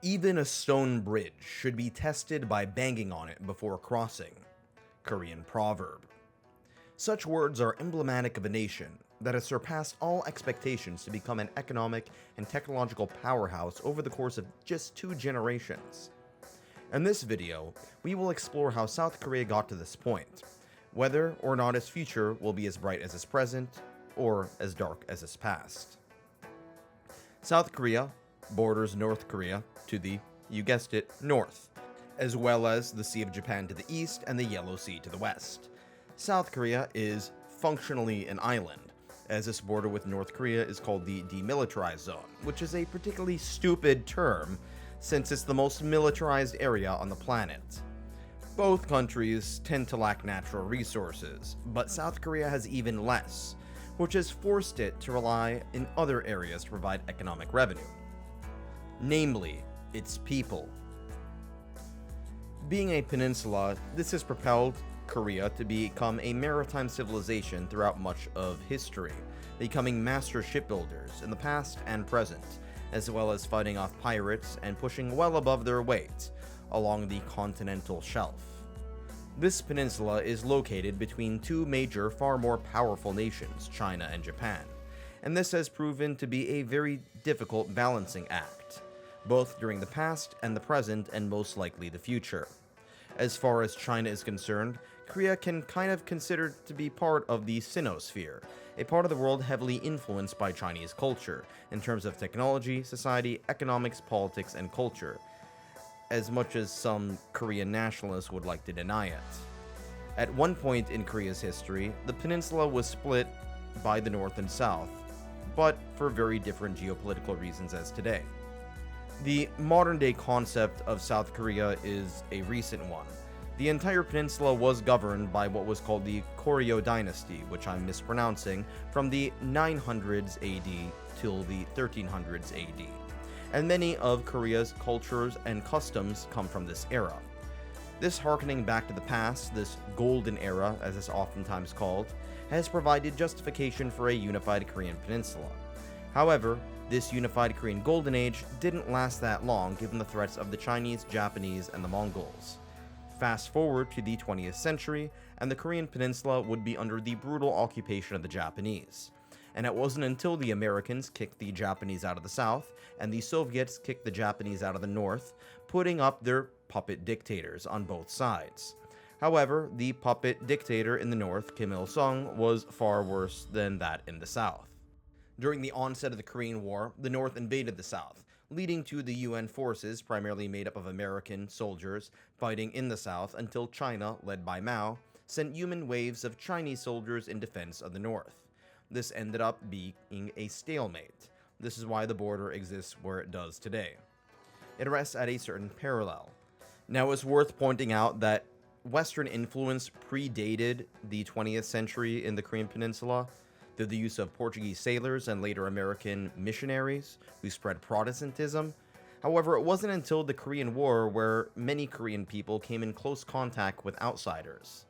Even a stone bridge should be tested by banging on it before crossing. Korean proverb. Such words are emblematic of a nation that has surpassed all expectations to become an economic and technological powerhouse over the course of just 2 generations. In this video, we will explore how South Korea got to this point, whether or not its future will be as bright as its present, or as dark as its past. South Korea borders North Korea to the, you guessed it, north, as well as the Sea of Japan to the east and the Yellow Sea to the west. South Korea is functionally an island, as this border with North Korea is called the demilitarized zone, which is a particularly stupid term since it's the most militarized area on the planet. Both countries tend to lack natural resources, but South Korea has even less, which has forced it to rely in other areas to provide economic revenue. Namely, its people. Being a peninsula, this has propelled Korea to become a maritime civilization throughout much of history, becoming master shipbuilders in the past and present, as well as fighting off pirates and pushing well above their weight along the continental shelf. This peninsula is located between 2 major, far more powerful nations, China and Japan, and this has proven to be a very difficult balancing act, both during the past and the present and most likely the future. As far as China is concerned, Korea can kind of considered to be part of the Sinosphere, a part of the world heavily influenced by Chinese culture, in terms of technology, society, economics, politics, and culture, as much as some Korean nationalists would like to deny it. At one point in Korea's history, the peninsula was split by the north and south, but for very different geopolitical reasons as today. The modern-day concept of South Korea is a recent one. The entire peninsula was governed by what was called the Goryeo dynasty, which I'm mispronouncing, from the 900s AD till the 1300s AD. And many of Korea's cultures and customs come from this era. This harkening back to the past, this golden era, as it's oftentimes called, has provided justification for a unified Korean peninsula. However, this unified Korean golden age didn't last that long given the threats of the Chinese, Japanese, and the Mongols. Fast forward to the 20th century, and the Korean peninsula would be under the brutal occupation of the Japanese. And it wasn't until the Americans kicked the Japanese out of the south, and the Soviets kicked the Japanese out of the north, putting up their puppet dictators on both sides. However, the puppet dictator in the north, Kim Il-sung, was far worse than that in the south. During the onset of the Korean War, the North invaded the South, leading to the UN forces, primarily made up of American soldiers, fighting in the South until China, led by Mao, sent human waves of Chinese soldiers in defense of the North. This ended up being a stalemate. This is why the border exists where it does today. It rests at a certain parallel. Now, it's worth pointing out that Western influence predated the 20th century in the Korean Peninsula, through the use of Portuguese sailors and later American missionaries who spread Protestantism. However, it wasn't until the Korean War where many Korean people came in close contact with outsiders.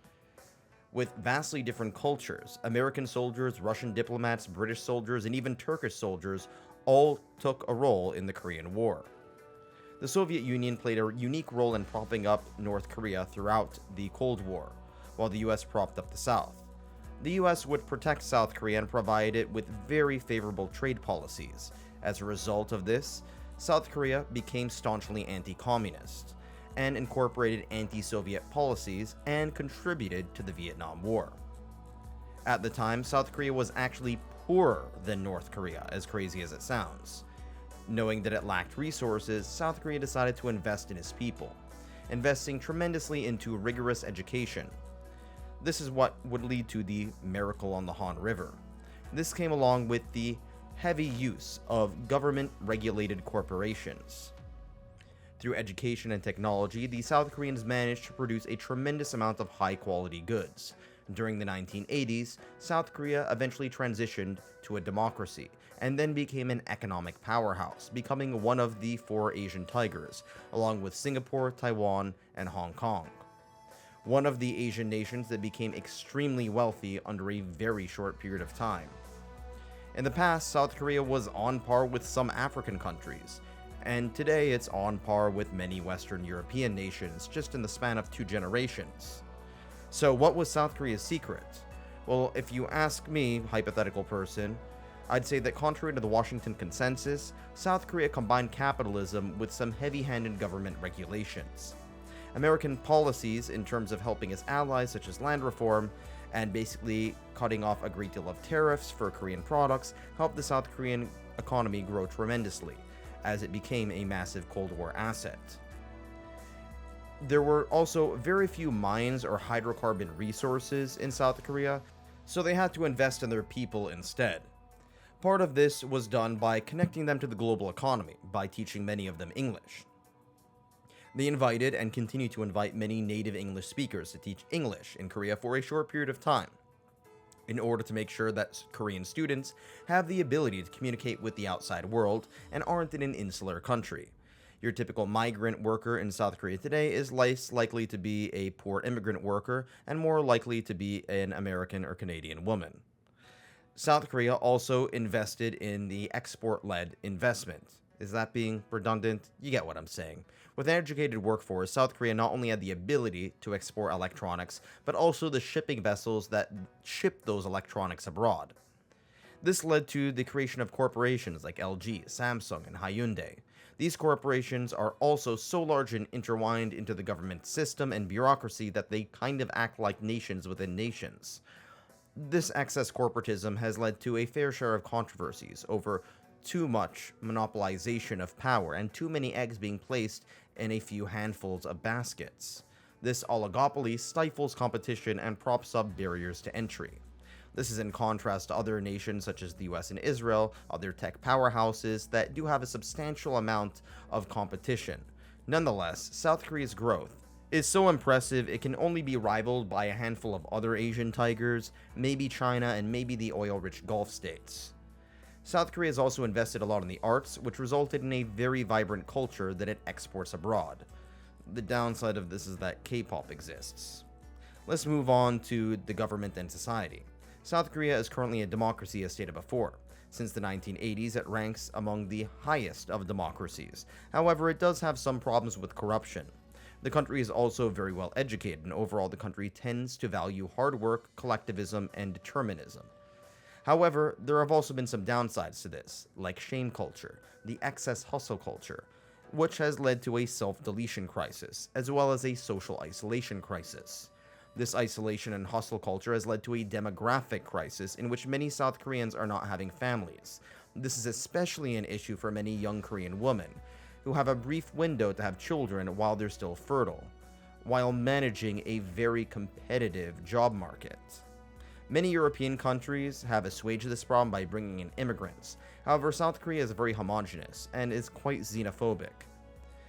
With vastly different cultures, American soldiers, Russian diplomats, British soldiers, and even Turkish soldiers all took a role in the Korean War. The Soviet Union played a unique role in propping up North Korea throughout the Cold War, while the US propped up the South. The US would protect South Korea and provide it with very favorable trade policies. As a result of this, South Korea became staunchly anti-communist and incorporated anti-Soviet policies and contributed to the Vietnam War. At the time, South Korea was actually poorer than North Korea, as crazy as it sounds. Knowing that it lacked resources, South Korea decided to invest in its people, investing tremendously into rigorous education. This is what would lead to the Miracle on the Han River. This came along with the heavy use of government-regulated corporations. Through education and technology, the South Koreans managed to produce a tremendous amount of high-quality goods. During the 1980s, South Korea eventually transitioned to a democracy, and then became an economic powerhouse, becoming one of the 4 Asian tigers, along with Singapore, Taiwan, and Hong Kong. One of the Asian nations that became extremely wealthy under a very short period of time. In the past, South Korea was on par with some African countries, and today it's on par with many Western European nations just in the span of 2 generations. So, what was South Korea's secret? Well, if you ask me, hypothetical person, I'd say that contrary to the Washington Consensus, South Korea combined capitalism with some heavy-handed government regulations. American policies in terms of helping its allies, such as land reform, and basically cutting off a great deal of tariffs for Korean products, helped the South Korean economy grow tremendously, as it became a massive Cold War asset. There were also very few mines or hydrocarbon resources in South Korea, so they had to invest in their people instead. Part of this was done by connecting them to the global economy, by teaching many of them English. They invited and continue to invite many native English speakers to teach English in Korea for a short period of time, in order to make sure that Korean students have the ability to communicate with the outside world and aren't in an insular country. Your typical migrant worker in South Korea today is less likely to be a poor immigrant worker and more likely to be an American or Canadian woman. South Korea also invested in the export-led investment. Is that being redundant? You get what I'm saying. With an educated workforce, South Korea not only had the ability to export electronics, but also the shipping vessels that ship those electronics abroad. This led to the creation of corporations like LG, Samsung, and Hyundai. These corporations are also so large and intertwined into the government system and bureaucracy that they kind of act like nations within nations. This excess corporatism has led to a fair share of controversies over too much monopolization of power and too many eggs being placed in a few handfuls of baskets. This oligopoly stifles competition and props up barriers to entry. This is in contrast to other nations such as the US and Israel, other tech powerhouses that do have a substantial amount of competition. Nonetheless, South Korea's growth is so impressive it can only be rivaled by a handful of other Asian tigers, maybe China, and maybe the oil-rich Gulf states. South Korea has also invested a lot in the arts, which resulted in a very vibrant culture that it exports abroad. The downside of this is that K-pop exists. Let's move on to the government and society. South Korea is currently a democracy as stated before. Since the 1980s, it ranks among the highest of democracies. However, it does have some problems with corruption. The country is also very well educated, and overall the country tends to value hard work, collectivism, and determinism. However, there have also been some downsides to this, like shame culture, the excess hustle culture, which has led to a self-deletion crisis, as well as a social isolation crisis. This isolation and hustle culture has led to a demographic crisis in which many South Koreans are not having families. This is especially an issue for many young Korean women, who have a brief window to have children while they're still fertile, while managing a very competitive job market. Many European countries have assuaged this problem by bringing in immigrants. However, South Korea is very homogenous and is quite xenophobic.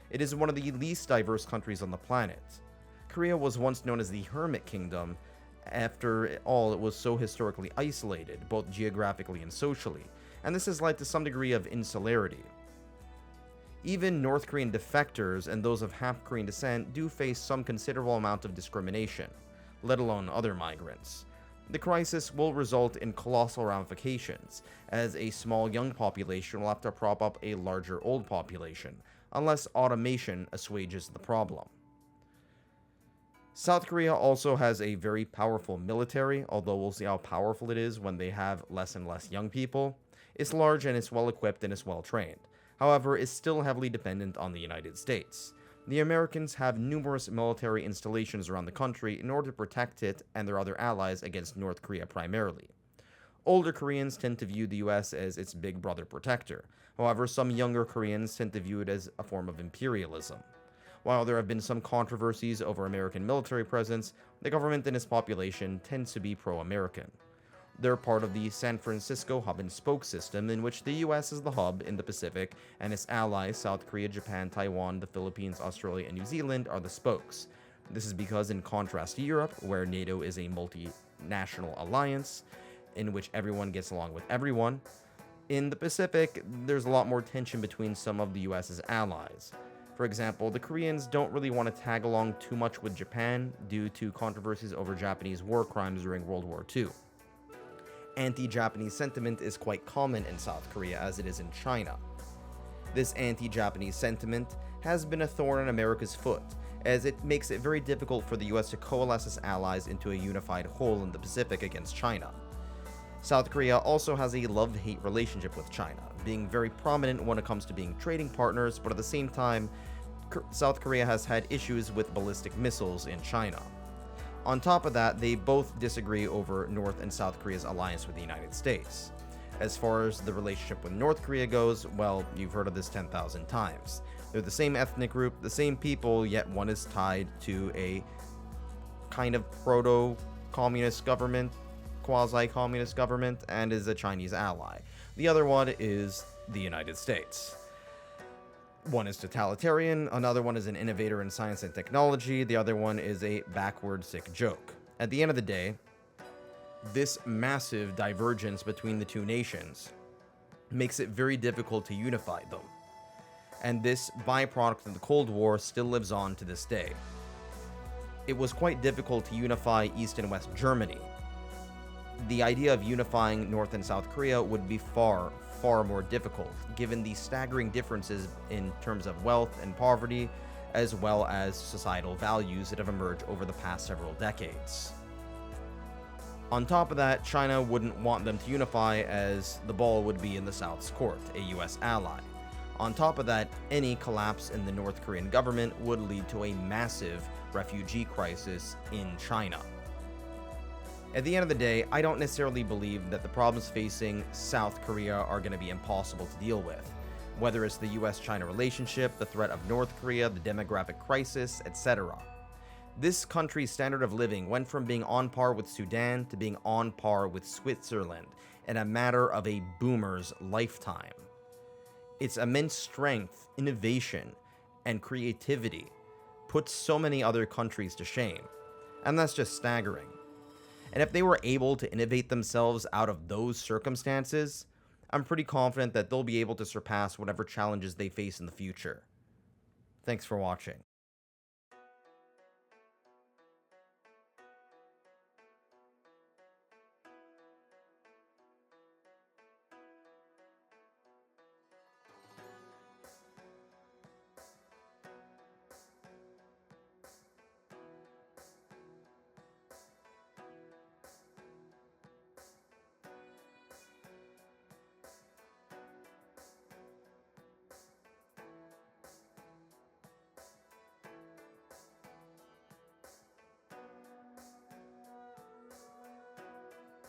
It is one of the least diverse countries on the planet. Korea was once known as the Hermit Kingdom. After all, it was so historically isolated, both geographically and socially, and this has led to some degree of insularity. Even North Korean defectors and those of half-Korean descent do face some considerable amount of discrimination, let alone other migrants. The crisis will result in colossal ramifications, as a small young population will have to prop up a larger old population, unless automation assuages the problem. South Korea also has a very powerful military, although we'll see how powerful it is when they have less and less young people. It's large and it's well equipped and it's well trained. However, it's still heavily dependent on the United States. The Americans have numerous military installations around the country in order to protect it and their other allies against North Korea primarily. Older Koreans tend to view the US as its big brother protector. However, some younger Koreans tend to view it as a form of imperialism. While there have been some controversies over American military presence, the government and its population tends to be pro-American. They're part of the San Francisco hub and spoke system, in which the US is the hub in the Pacific, and its allies South Korea, Japan, Taiwan, the Philippines, Australia, and New Zealand are the spokes. This is because, in contrast to Europe, where NATO is a multinational alliance in which everyone gets along with everyone, in the Pacific, there's a lot more tension between some of the US's allies. For example, the Koreans don't really want to tag along too much with Japan due to controversies over Japanese war crimes during World War II. Anti-Japanese sentiment is quite common in South Korea as it is in China. This anti-Japanese sentiment has been a thorn in America's foot, as it makes it very difficult for the US to coalesce its allies into a unified whole in the Pacific against China. South Korea also has a love-hate relationship with China, being very prominent when it comes to being trading partners, but at the same time, South Korea has had issues with ballistic missiles in China. On top of that, they both disagree over North and South Korea's alliance with the United States. As far as the relationship with North Korea goes, well, you've heard of this 10,000 times. They're the same ethnic group, the same people, yet one is tied to a kind of proto-communist government, quasi-communist government, and is a Chinese ally. The other one is the United States. One is totalitarian, another one is an innovator in science and technology, the other one is a backward sick joke. At the end of the day, this massive divergence between the two nations makes it very difficult to unify them. And this byproduct of the Cold War still lives on to this day. It was quite difficult to unify East and West Germany. The idea of unifying North and South Korea would be far, far more difficult, given the staggering differences in terms of wealth and poverty, as well as societal values that have emerged over the past several decades. On top of that, China wouldn't want them to unify, as the ball would be in the South's court, a US ally. On top of that, any collapse in the North Korean government would lead to a massive refugee crisis in China. At the end of the day, I don't necessarily believe that the problems facing South Korea are going to be impossible to deal with. Whether it's the US-China relationship, the threat of North Korea, the demographic crisis, etc. This country's standard of living went from being on par with Sudan to being on par with Switzerland in a matter of a boomer's lifetime. Its immense strength, innovation, and creativity puts so many other countries to shame, and that's just staggering. And if they were able to innovate themselves out of those circumstances, I'm pretty confident that they'll be able to surpass whatever challenges they face in the future. Thanks for watching.